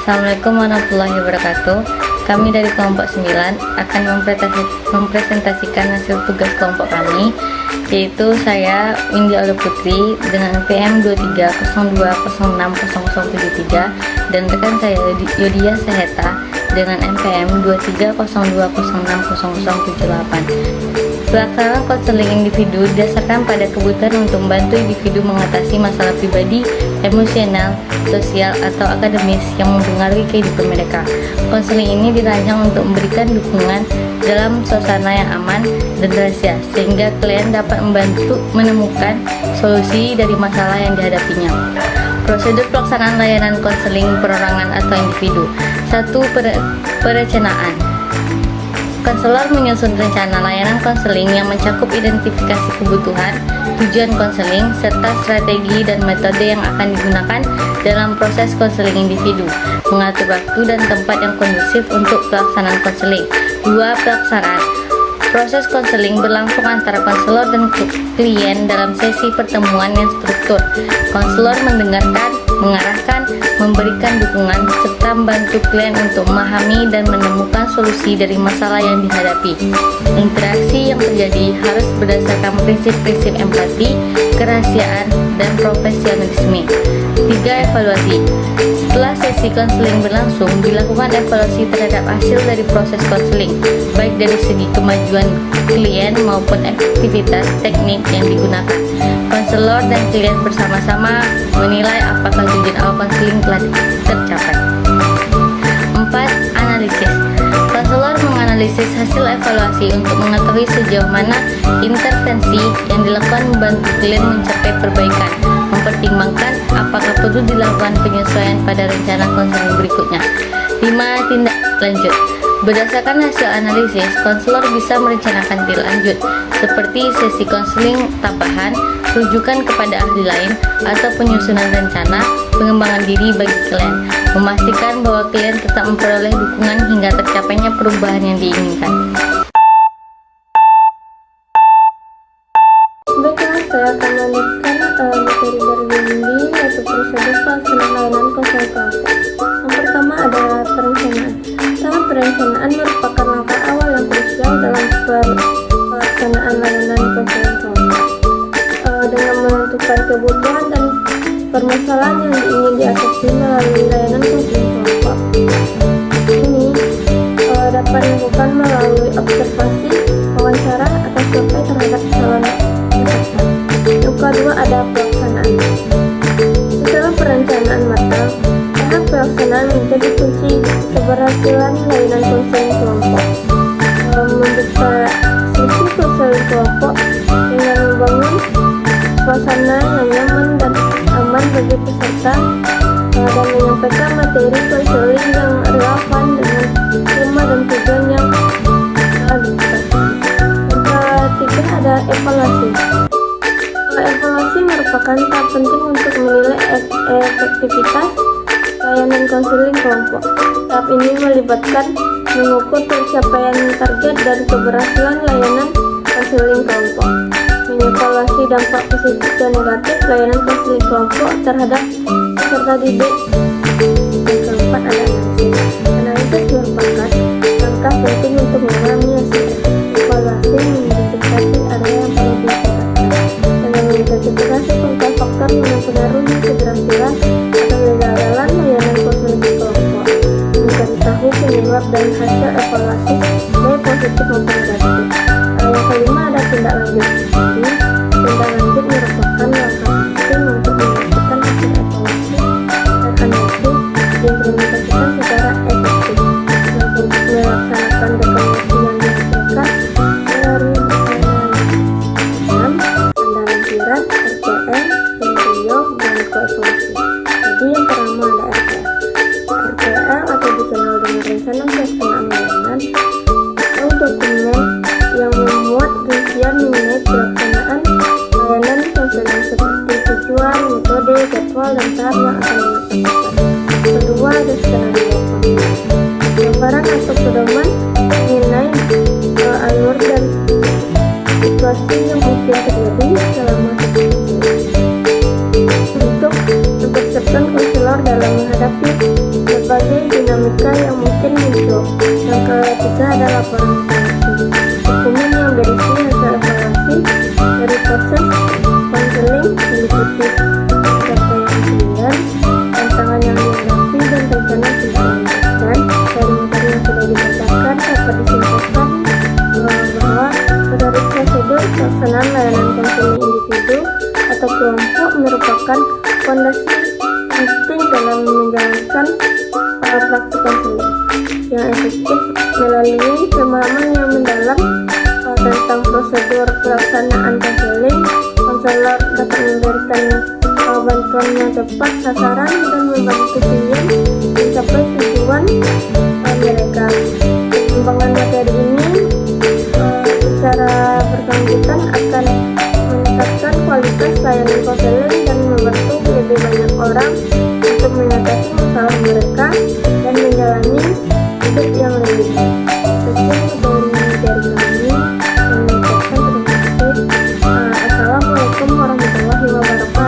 Assalamualaikum warahmatullahi wabarakatuh. Kami dari kelompok 9 akan mempresentasikan hasil tugas kelompok kami, yaitu saya Windy Aula Putri dengan PM 2302060073 dan rekan saya Yodia Seheta dengan NPM 2302060078. Pelaksanaan konseling individu didasarkan pada kebutuhan untuk membantu individu mengatasi masalah pribadi, emosional, sosial, atau akademis yang mempengaruhi kehidupan mereka. Konseling ini dirancang untuk memberikan dukungan dalam suasana yang aman dan rahasia, sehingga klien dapat membantu menemukan solusi dari masalah yang dihadapinya. Prosedur pelaksanaan layanan konseling perorangan atau individu. 1. Perencanaan. Konselor menyusun rencana layanan konseling yang mencakup identifikasi kebutuhan, tujuan konseling, serta strategi dan metode yang akan digunakan dalam proses konseling individu, mengatur waktu dan tempat yang kondusif untuk pelaksanaan konseling. 2. Pelaksanaan. Proses konseling berlangsung antara konselor dan klien dalam sesi pertemuan yang struktur. Konselor mendengarkan, mengarahkan, memberikan dukungan, serta membantu klien untuk memahami dan menemukan solusi dari masalah yang dihadapi. Interaksi yang terjadi harus berdasarkan prinsip-prinsip empati, kerahasiaan, dan profesionalisme. 3. Evaluasi. Setelah sesi konseling berlangsung, dilakukan evaluasi terhadap hasil dari proses konseling, baik dari segi kemajuan klien maupun aktivitas teknik yang digunakan. Konselor dan klien bersama-sama menilai apakah tujuan awal konseling telah tercapai. 4. Analisis. Konselor menganalisis hasil evaluasi untuk mengetahui sejauh mana intervensi yang dilakukan membantu klien mencapai perbaikan, mempertimbangkan apakah perlu dilakukan penyesuaian pada rencana konseling berikutnya. 5. Tindak lanjut. Berdasarkan hasil analisis, konselor bisa merencanakan tindak lanjut seperti sesi konseling tambahan, rujukan kepada ahli lain, atau penyusunan rencana pengembangan diri bagi klien, memastikan bahwa klien tetap memperoleh dukungan hingga tercapainya perubahan yang diinginkan. Baiklah, saya akan melanjutkan materi dari Windy, yaitu prosedur pelaksanaan layanan konseling kelompok. Yang pertama adalah perencanaan. Tahap perencanaan merupakan langkah awal yang krusial dalam pelaksanaan layanan konseling kelompok. Dengan menentukan kebutuhan dan permasalahan yang ingin diatasi melalui layanan konseling kelompok ini dapat dilakukan melalui observasi, wawancara, atau survei terhadap calon peserta. Yang kedua ada pelaksanaan. Setelah perencanaan matang, tahap pelaksanaan menjadi kunci keberhasilan layanan konseling kelompok. Membuka sesi konseling kelompok dengan membangun suasana yang nyaman dan aman bagi peserta dan menyampaikan materi konseling yang relevan dengan tema dan tujuan yang disepakati. Yang ketiga ada evaluasi. Evaluasi merupakan tahap penting untuk menilai efektivitas layanan konseling kelompok. Tahap ini melibatkan mengukur pencapaian target dan keberhasilan layanan konseling kelompok, mengevaluasi dampak positif dan negatif layanan konseling kelompok terhadap peserta didik. Yang keempat ada analisis. Analisis merupakan langkah penting untuk memahami hasil evaluasi, mengidentifikasi area yang perlu ditingkatkan, dan mengidentifikasi faktor-faktor yang mempengaruhi keberhasilan atau kegagalan layanan konseling kelompok, mencari tahu penyebab dan hasil evaluasi baik positif maupun negatif. Yang kelima ada tindak lanjut. Tindak lanjut merupakan langkah penting untuk memastikan hasil evaluasi dan analisis diimplementasikan secara efektif, melaksanakan dokumentasi yang dihasilkan dari andalan sirat, RPM, skenario, dan koevaluasi. Jadi yang pertama ada RPL. RPL atau dikenal dengan rencana pelaksanaan layanan atau dokumen yang memuat rincian mengenai pelaksanaan layanan konseling seperti tujuan, metode, jadwal, dan tahap yang akan dilaksanakan. Kedua ada skenario. Gambaran atau pedoman mengenai alur dan situasi yang mungkin terjadi selama untuk mempersiapkan konselor dalam menghadapi berbagai laporan evaluasi. Dokumen yang berisi hasil evaluasi dari proses konseling meliputi capaian 9, tantangan yang dihadapi dan rencana dilanjutkan. Dari materi yang sudah dibacakan dapat disimpulkan bahwa metode prosedur pelaksanaan layanan konseling individu atau kelompok merupakan fondasi penting dalam menjalankan praktik konseling yang efektif melalui pemahaman yang mendalam tentang prosedur pelaksanaan konseling. Konselor dapat memberikan bantuan yang tepat sasaran dan membantu klien mencapai tujuan mereka. Pengembangan materi ini secara berkelanjutan akan meningkatkan kualitas layanan konseling dan membantu lebih banyak orang untuk mengatasi masalah mereka dan menjalani hidup yang lebih baik. Sekian dari kami, mengucapkan terima kasih. Assalamualaikum warahmatullahi wabarakatuh.